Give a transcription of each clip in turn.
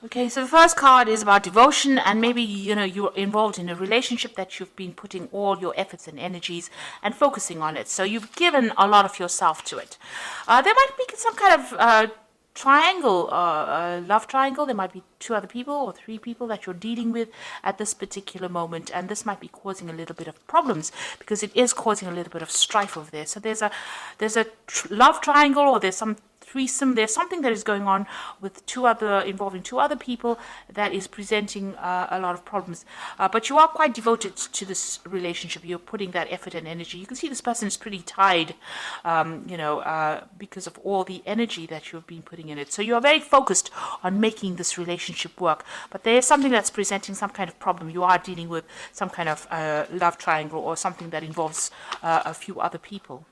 Okay, so the first card is about devotion, and maybe you're involved in a relationship that you've been putting all your efforts and energies and focusing on it. So you've given a lot of yourself to it. There might be some kind of triangle, love triangle. There might be two other people or three people that you're dealing with at this particular moment, and this might be causing a little bit of problems because it is causing a little bit of strife over there. So there's a love triangle, or there's some threesome. There's something that is going on with involving two other people that is presenting a lot of problems. But you are quite devoted to this relationship. You're putting that effort and energy. You can see this person is pretty tied, because of all the energy that you've been putting in it. So you're very focused on making this relationship work. But there is something that's presenting some kind of problem. You are dealing with some kind of love triangle or something that involves a few other people.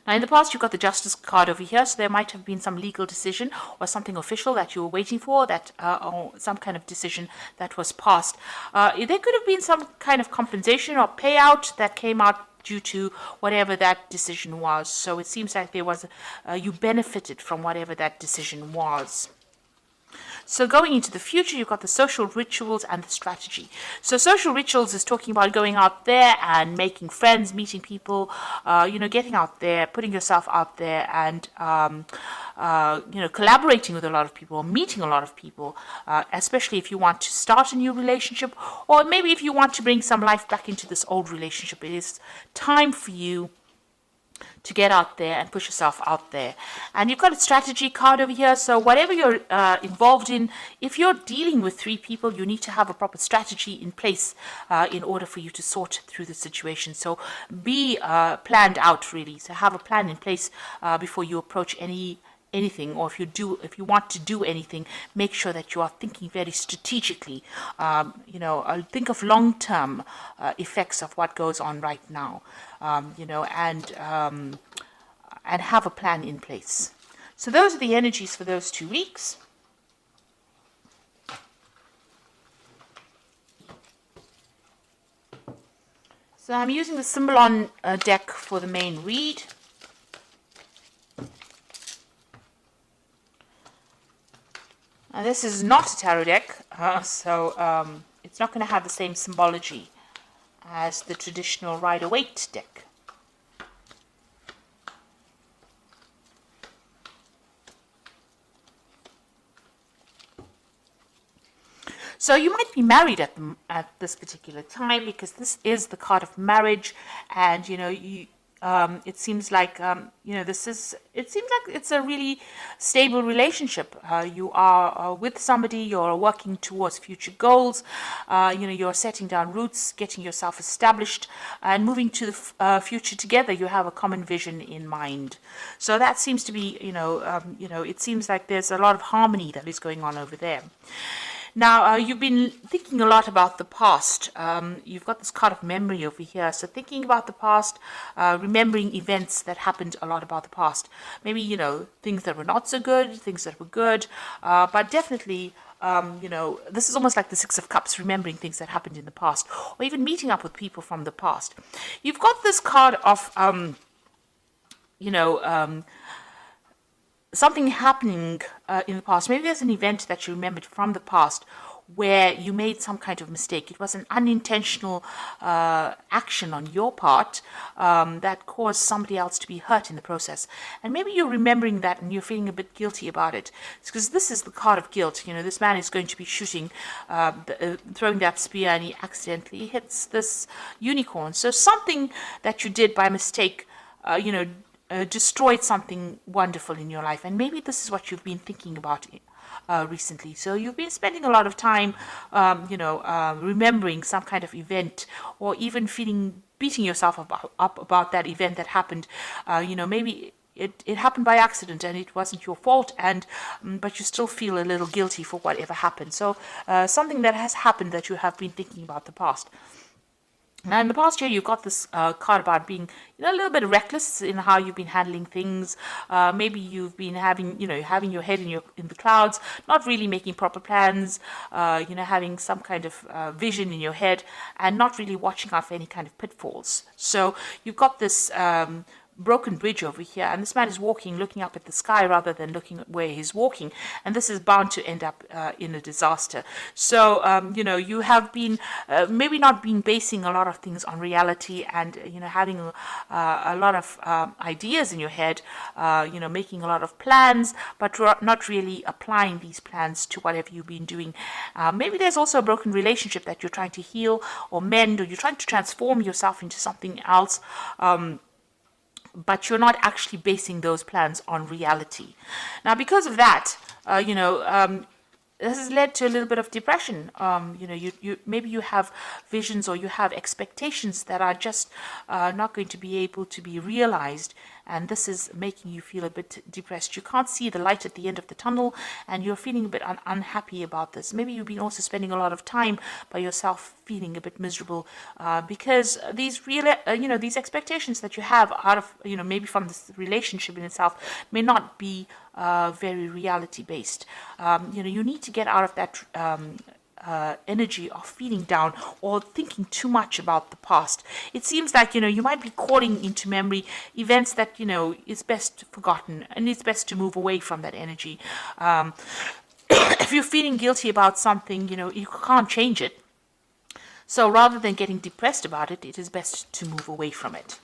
Now, in the past, you've got the Justice card over here, so there might have been some legal decision or something official that you were waiting for, or some kind of decision that was passed. There could have been some kind of compensation or payout that came out due to whatever that decision was. So it seems like you benefited from whatever that decision was. So going into the future, you've got the social rituals and the strategy. So social rituals is talking about going out there and making friends, meeting people, getting out there, putting yourself out there, and collaborating with a lot of people, meeting a lot of people, especially if you want to start a new relationship, or maybe if you want to bring some life back into this old relationship. It is time for you to get out there and push yourself out there. And you've got a strategy card over here. So whatever you're involved in, if you're dealing with three people, you need to have a proper strategy in place in order for you to sort through the situation. So be planned out, really. So have a plan in place before you approach anything, or if you want to do anything, make sure that you are thinking very strategically. Think of long-term effects of what goes on right now, and have a plan in place. So those are the energies for those 2 weeks. So I'm using the Symbolon deck for the main read. Now, this is not a tarot deck, so it's not going to have the same symbology as the traditional Rider-Waite deck. So you might be married at this particular time, because this is the card of marriage, and it seems like it's a really stable relationship. You are with somebody, you're working towards future goals, you're setting down roots, getting yourself established, and moving to the future together. You have a common vision in mind. So that seems to be, it seems like there's a lot of harmony that is going on over there. Now, you've been thinking a lot about the past. You've got this card of memory over here. So thinking about the past, remembering events that happened a lot about the past. Maybe, things that were not so good, things that were good. But definitely, this is almost like the Six of Cups, remembering things that happened in the past. Or even meeting up with people from the past. You've got this card of, something happening in the past. Maybe there's an event that you remembered from the past where you made some kind of mistake. It was an unintentional action on your part that caused somebody else to be hurt in the process. And maybe you're remembering that and you're feeling a bit guilty about it. It's because this is the card of guilt. This man is going to be shooting, throwing that spear, and he accidentally hits this unicorn. So something that you did by mistake, destroyed something wonderful in your life. And maybe this is what you've been thinking about recently. So you've been spending a lot of time, remembering some kind of event, or even beating yourself up about that event that happened. Maybe it happened by accident and it wasn't your fault, but you still feel a little guilty for whatever happened. So something that has happened that you have been thinking about the past. Now, in the past year, you've got this card about being, a little bit reckless in how you've been handling things. Maybe you've been having your head in the clouds, not really making proper plans. Having some kind of vision in your head, and not really watching out for any kind of pitfalls. So you've got this broken bridge over here, and this man is walking, looking up at the sky rather than looking at where he's walking, and this is bound to end up in a disaster. So you know, you have been maybe not been basing a lot of things on reality, and you know, having a lot of ideas in your head, you know, making a lot of plans, but not really applying these plans to whatever you've been doing. Maybe there's also a broken relationship that you're trying to heal or mend, or you're trying to transform yourself into something else, but you're not actually basing those plans on reality. Now, because of that, you know, this has led to a little bit of depression. You know, you maybe you have visions or you have expectations that are just not going to be able to be realized, and this is making you feel a bit depressed. You can't see the light at the end of the tunnel, and you're feeling a bit unhappy about this. Maybe you've been also spending a lot of time by yourself, feeling a bit miserable because these you know, these expectations that you have out of, you know, maybe from this relationship in itself may not be very reality based. You know, you need to get out of that energy of feeling down or thinking too much about the past. It seems like, you know, you might be calling into memory events that, you know, is best forgotten, and it's best to move away from that energy. If you're feeling guilty about something, you know, you can't change it. So rather than getting depressed about it, it is best to move away from it.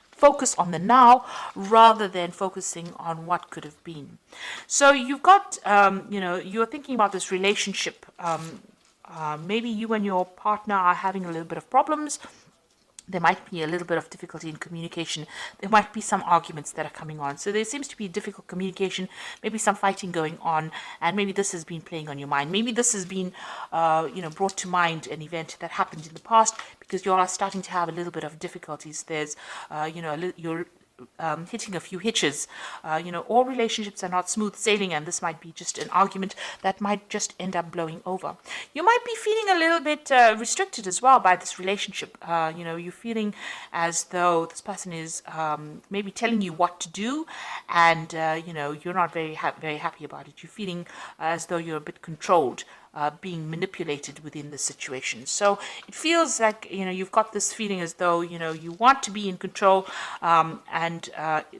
Focus on the now rather than focusing on what could have been. So you've got, you know, you're thinking about this relationship. Maybe you and your partner are having a little bit of problems. There might be a little bit of difficulty in communication. There might be some arguments that are coming on. So there seems to be difficult communication, maybe some fighting going on, and maybe this has been playing on your mind. Maybe this has been, you know, brought to mind an event that happened in the past, because you are starting to have a little bit of difficulties. There's, you know, you're hitting a few hitches. You know, all relationships are not smooth sailing, and this might be just an argument that might just end up blowing over. You might be feeling a little bit restricted as well by this relationship. You know, you're feeling as though this person is maybe telling you what to do, and you know, you're not very happy about it. You're feeling as though you're a bit controlled. Being manipulated within the situation. So it feels like, you know, you've got this feeling as though, you know, you want to be in control, and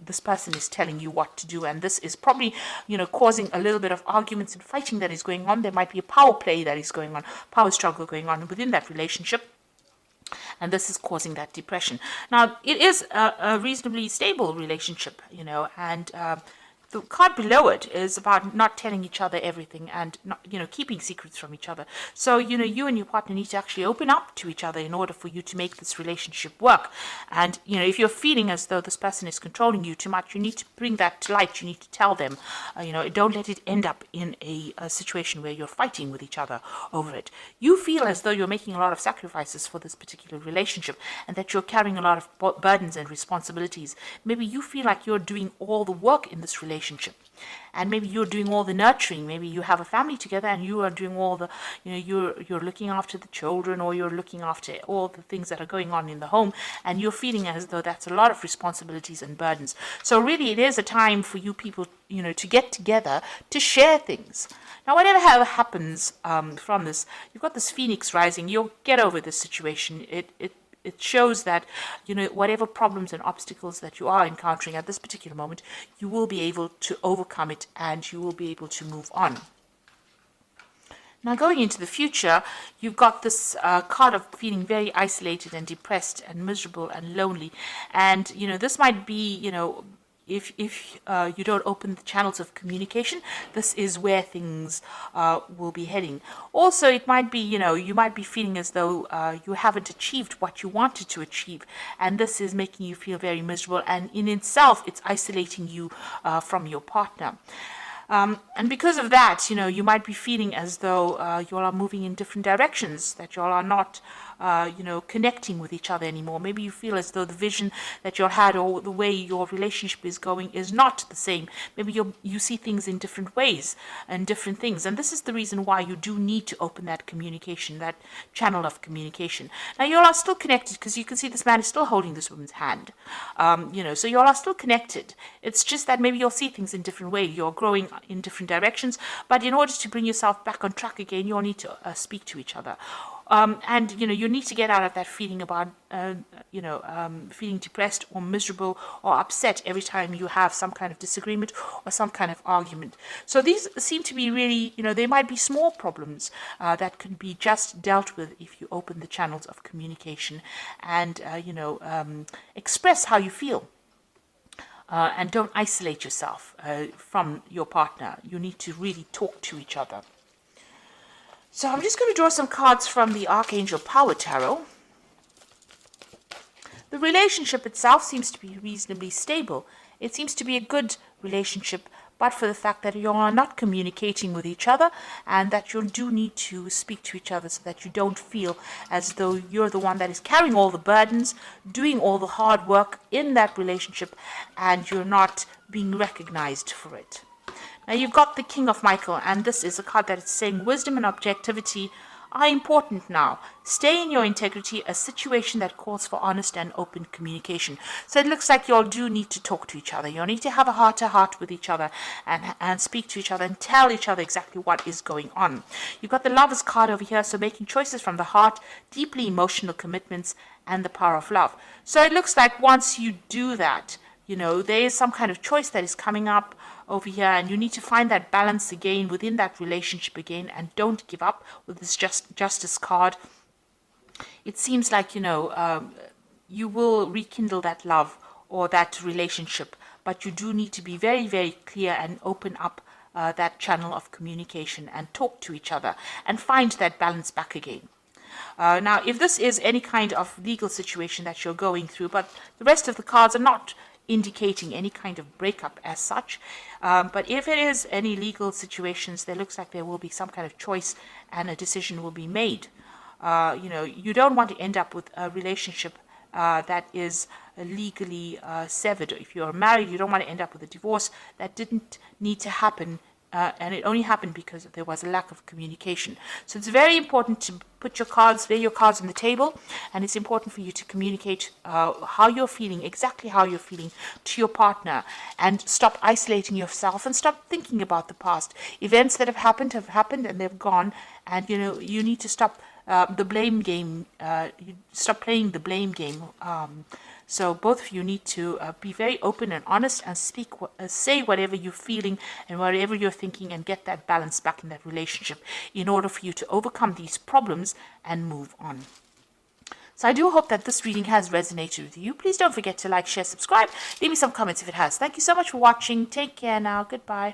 this person is telling you what to do, and this is probably, you know, causing a little bit of arguments and fighting that is going on. There might be a power play that is going on, power struggle going on within that relationship, and this is causing that depression. Now, it is a reasonably stable relationship, you know, and the card below it is about not telling each other everything and not, you know, keeping secrets from each other. So, you know, you and your partner need to actually open up to each other in order for you to make this relationship work. And, you know, if you're feeling as though this person is controlling you too much, you need to bring that to light. You need to tell them, you know, don't let it end up in a situation where you're fighting with each other over it. You feel as though you're making a lot of sacrifices for this particular relationship, and that you're carrying a lot of burdens and responsibilities. Maybe you feel like you're doing all the work in this relationship, and maybe you're doing all the nurturing. Maybe you have a family together and you are doing all the, you know, you're looking after the children, or you're looking after all the things that are going on in the home, and you're feeling as though that's a lot of responsibilities and burdens. So really it is a time for you people, you know, to get together to share things. Now, whatever happens from this, you've got this phoenix rising. You'll get over this situation. It shows that, you know, whatever problems and obstacles that you are encountering at this particular moment, you will be able to overcome it, and you will be able to move on. Now, going into the future, you've got this card of feeling very isolated and depressed and miserable and lonely. And, you know, this might be, you know, if you don't open the channels of communication, this is where things will be heading. Also, it might be, you know, you might be feeling as though you haven't achieved what you wanted to achieve, and this is making you feel very miserable, and in itself, it's isolating you from your partner. And because of that, you know, you might be feeling as though you all are moving in different directions, that you all are not, you know, connecting with each other anymore. Maybe you feel as though the vision that you all had, or the way your relationship is going, is not the same. Maybe you see things in different ways and different things. And this is the reason why you do need to open that communication, that channel of communication. Now, you all are still connected, because you can see this man is still holding this woman's hand. You know, so you all are still connected. It's just that maybe you'll see things in different ways. You're growing in different directions, but in order to bring yourself back on track again, you'll need to speak to each other. And you need to get out of that feeling about feeling depressed or miserable or upset every time you have some kind of disagreement or some kind of argument. So these seem to be really, they might be small problems that can be just dealt with if you open the channels of communication and express how you feel. And don't isolate yourself from your partner. You need to really talk to each other. So I'm just going to draw some cards from the Archangel Power Tarot. The relationship itself seems to be reasonably stable. It seems to be a good relationship, but for the fact that you are not communicating with each other and that you do need to speak to each other so that you don't feel as though you're the one that is carrying all the burdens, doing all the hard work in that relationship, and you're not being recognized for it. Now you've got the King of Michael, and this is a card that is saying wisdom and objectivity are important now. Stay in your integrity, a situation that calls for honest and open communication. So it looks like you all do need to talk to each other. You need to have a heart-to-heart with each other and speak to each other and tell each other exactly what is going on. You've got the Lovers card over here, so making choices from the heart, deeply emotional commitments, and the power of love. So it looks like once you do that, there is some kind of choice that is coming up over here, and you need to find that balance again within that relationship again, and don't give up with this justice card. It seems like you will rekindle that love or that relationship, but you do need to be very, very clear and open up that channel of communication and talk to each other and find that balance back again. Now, if this is any kind of legal situation that you're going through, but the rest of the cards are not indicating any kind of breakup as such, but if it is any legal situations, there looks like there will be some kind of choice and a decision will be made. You don't want to end up with a relationship that is legally severed. If you're married, you don't want to end up with a divorce that didn't need to happen, and it only happened because there was a lack of communication. So it's very important to lay your cards on the table, and it's important for you to communicate how you're feeling, exactly how you're feeling to your partner, and stop isolating yourself and stop thinking about the past. Events that have happened and they've gone, and you need to stop the blame game. You stop playing the blame game. So both of you need to be very open and honest and say whatever you're feeling and whatever you're thinking, and get that balance back in that relationship in order for you to overcome these problems and move on. So I do hope that this reading has resonated with you. Please don't forget to like, share, subscribe. Leave me some comments if it has. Thank you so much for watching. Take care now. Goodbye.